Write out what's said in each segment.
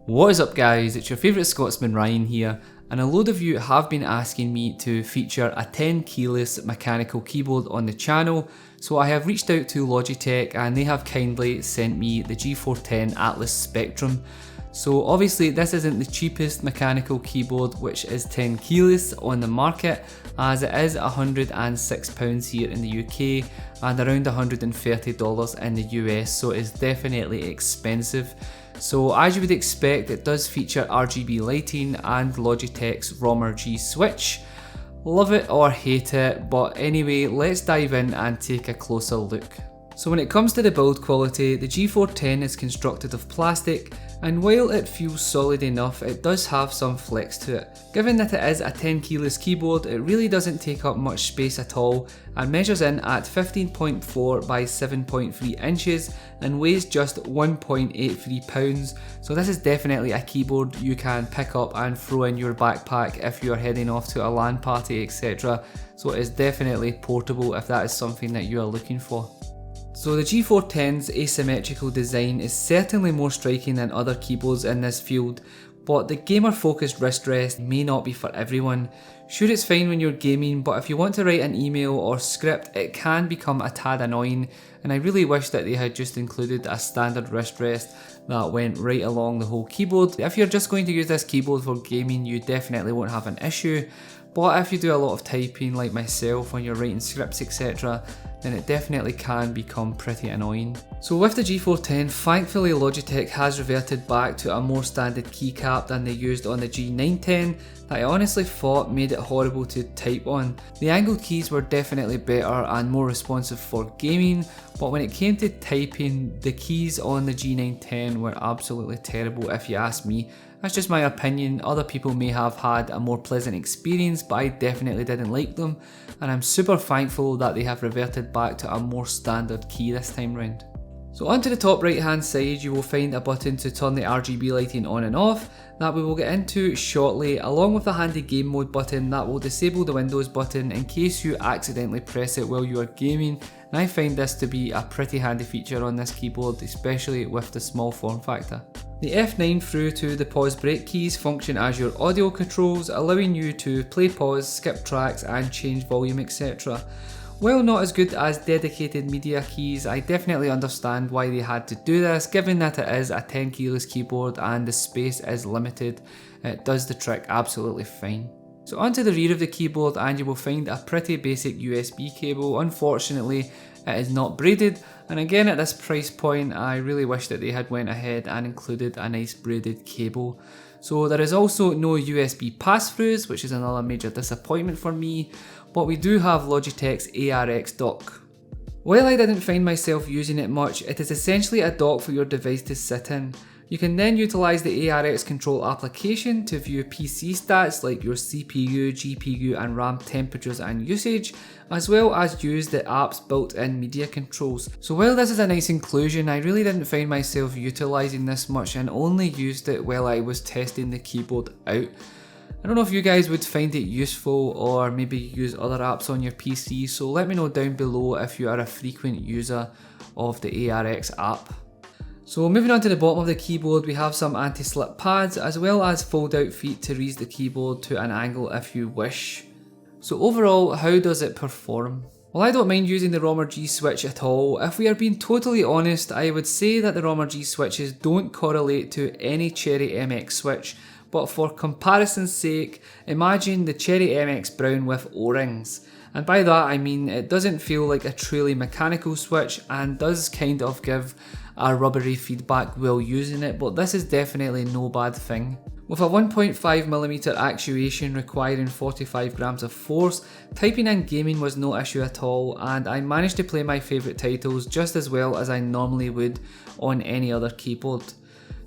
What is up guys, it's your favourite Scotsman Ryan here, and a load of you have been asking me to feature a 10 keyless mechanical keyboard on the channel, so I have reached out to Logitech and they have kindly sent me the G410 Atlas Spectrum. So obviously this isn't the cheapest mechanical keyboard which is 10 keyless on the market, as it is £106 here in the UK and around $130 in the US, so it's definitely expensive. So as you would expect, it does feature RGB lighting and Logitech's RGB switch. Love it or hate it, but anyway, let's dive in and take a closer look. So when it comes to the build quality, the G410 is constructed of plastic, and while it feels solid enough, it does have some flex to it. Given that it is a 10 keyless keyboard, it really doesn't take up much space at all and measures in at 15.4 by 7.3 inches and weighs just 1.83 pounds. So this is definitely a keyboard you can pick up and throw in your backpack if you're heading off to a LAN party, etc. So it is definitely portable if that is something that you are looking for. So the G410's asymmetrical design is certainly more striking than other keyboards in this field, but the gamer focused wrist rest may not be for everyone. Sure, it's fine when you're gaming, but if you want to write an email or script, it can become a tad annoying, and I really wish that they had just included a standard wrist rest that went right along the whole keyboard. If you're just going to use this keyboard for gaming, you definitely won't have an issue, but if you do a lot of typing like myself when you're writing scripts, etc., then it definitely can become pretty annoying. So with the G410, thankfully Logitech has reverted back to a more standard keycap than they used on the G910 that I honestly thought made it horrible to type on. The angled keys were definitely better and more responsive for gaming, but when it came to typing, the keys on the G910 were absolutely terrible if you ask me. That's just my opinion. Other people may have had a more pleasant experience, but I definitely didn't like them, and I'm super thankful that they have reverted back to a more standard key this time round. So onto the top right hand side, you will find a button to turn the RGB lighting on and off that we will get into shortly, along with a handy game mode button that will disable the Windows button in case you accidentally press it while you are gaming, and I find this to be a pretty handy feature on this keyboard, especially with the small form factor. The F9 through to the pause break keys function as your audio controls, allowing you to play, pause, skip tracks and change volume, etc. While not as good as dedicated media keys, I definitely understand why they had to do this, given that it is a 10 keyless keyboard and the space is limited. It does the trick absolutely fine. So onto the rear of the keyboard, and you will find a pretty basic USB cable. Unfortunately, it is not braided, and again at this price point I really wish that they had went ahead and included a nice braided cable. So there is also no USB pass-throughs, which is another major disappointment for me, but we do have Logitech's ARX Dock. While I didn't find myself using it much, it is essentially a dock for your device to sit in. You can then utilise the ARX Control application to view PC stats like your CPU, GPU and RAM temperatures and usage, as well as use the app's built-in media controls. So while this is a nice inclusion, I really didn't find myself utilising this much and only used it while I was testing the keyboard out. I don't know if you guys would find it useful or maybe use other apps on your PC, so let me know down below if you are a frequent user of the ARX app. So moving on to the bottom of the keyboard, we have some anti-slip pads as well as fold out feet to raise the keyboard to an angle if you wish. So overall, how does it perform? Well, I don't mind using the RGB switch at all. If we are being totally honest, I would say that the RGB switches don't correlate to any Cherry MX switch, but for comparison's sake, imagine the Cherry MX Brown with O-rings. And by that I mean it doesn't feel like a truly mechanical switch and does kind of give a rubbery feedback while using it, but this is definitely no bad thing. With a 1.5mm actuation requiring 45 grams of force, typing and gaming was no issue at all, and I managed to play my favourite titles just as well as I normally would on any other keyboard.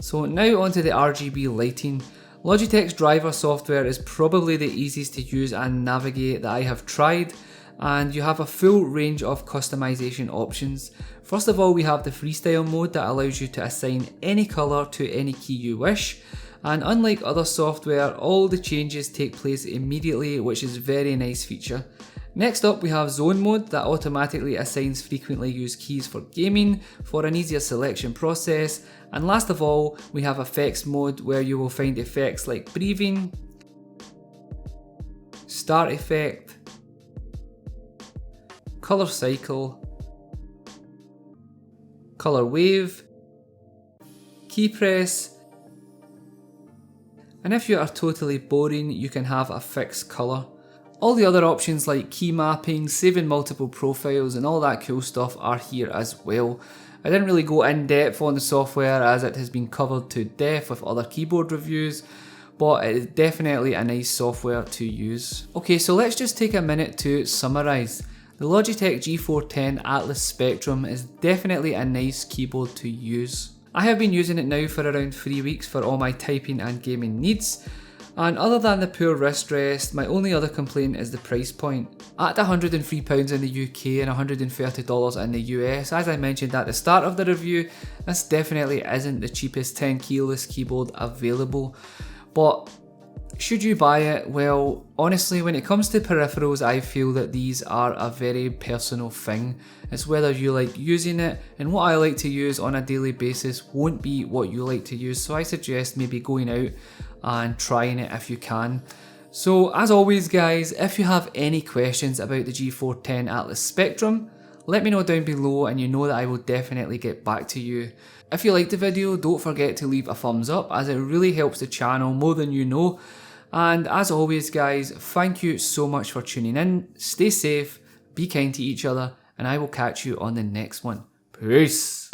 So now onto the RGB lighting. Logitech's driver software is probably the easiest to use and navigate that I have tried, and you have a full range of customization options. First of all, we have the freestyle mode that allows you to assign any colour to any key you wish, and unlike other software, all the changes take place immediately, which is a very nice feature. Next up we have zone mode that automatically assigns frequently used keys for gaming for an easier selection process. And last of all, we have effects mode where you will find effects like breathing, start effect, color cycle, color wave, key press, and if you are totally boring, you can have a fixed color. All the other options like key mapping, saving multiple profiles and all that cool stuff are here as well. I didn't really go in depth on the software as it has been covered to death with other keyboard reviews, but it is definitely a nice software to use. Okay, so let's just take a minute to summarise. The Logitech G410 Atlas Spectrum is definitely a nice keyboard to use. I have been using it now for around 3 weeks for all my typing and gaming needs. And other than the poor wrist rest, my only other complaint is the price point. At £103 in the UK and $130 in the US, as I mentioned at the start of the review, this definitely isn't the cheapest tenkeyless keyboard available. But should you buy it? Well, honestly, when it comes to peripherals, I feel that these are a very personal thing. It's whether you like using it, and what I like to use on a daily basis won't be what you like to use, so I suggest maybe going out and trying it if you can. So as always guys, if you have any questions about the G410 Atlas Spectrum, let me know down below and you know that I will definitely get back to you. If you liked the video, don't forget to leave a thumbs up as it really helps the channel more than you know. And as always guys, thank you so much for tuning in, stay safe, be kind to each other, and I will catch you on the next one. Peace!